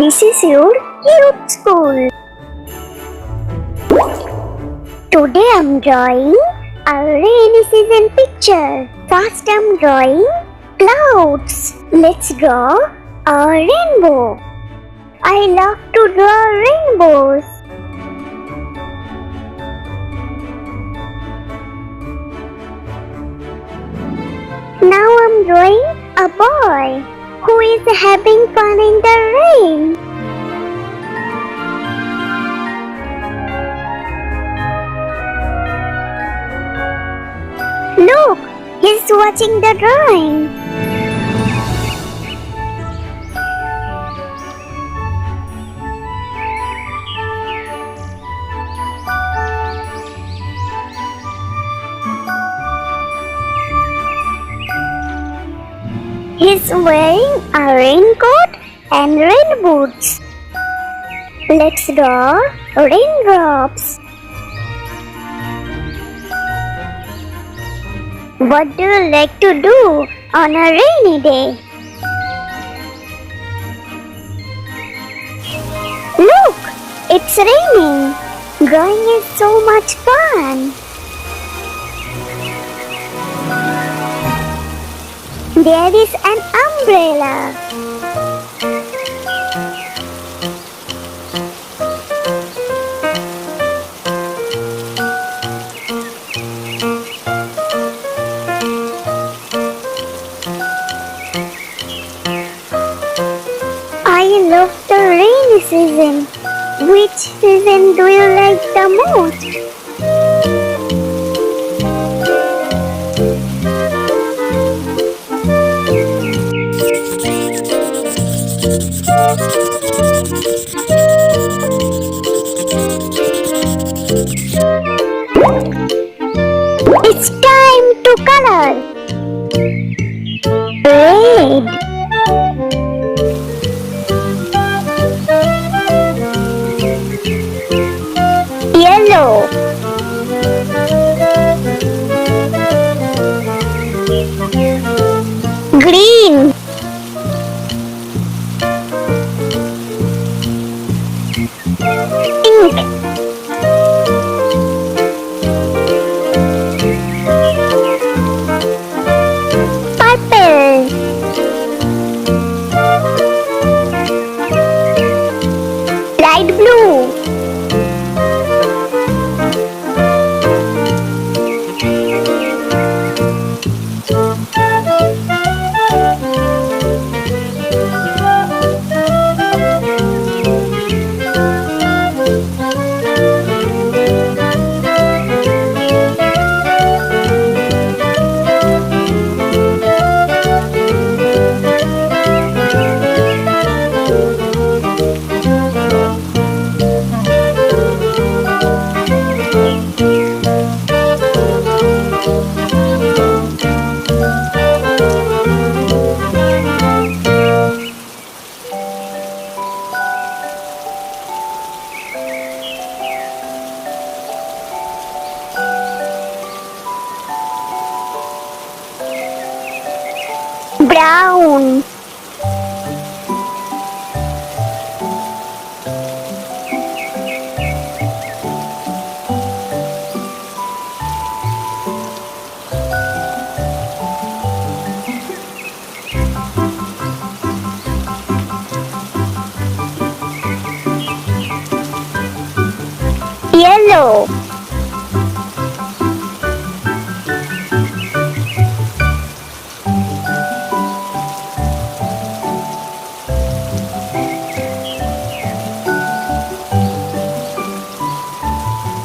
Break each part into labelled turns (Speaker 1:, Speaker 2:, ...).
Speaker 1: This is your cute school. Today I'm drawing a rainy season picture. First I'm drawing clouds. Let's draw a rainbow. I love to draw rainbows. Now I'm drawing a boy who is having fun in the rain. Look, he's watching the drawing. He's wearing a raincoat and rain boots. Let's draw raindrops. What do you like to do on a rainy day? Look, it's raining. Drawing is so much fun. There is an umbrella. I love the rainy season. Which season do you like the most? It's time to color. Red, yellow, green, pink, purple, light blue, brown, yellow,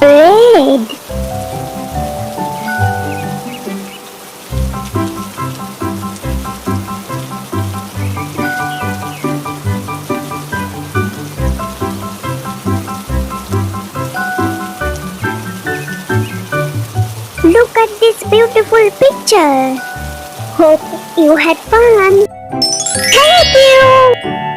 Speaker 1: red, look at this beautiful picture. Hope you had fun. Thank you.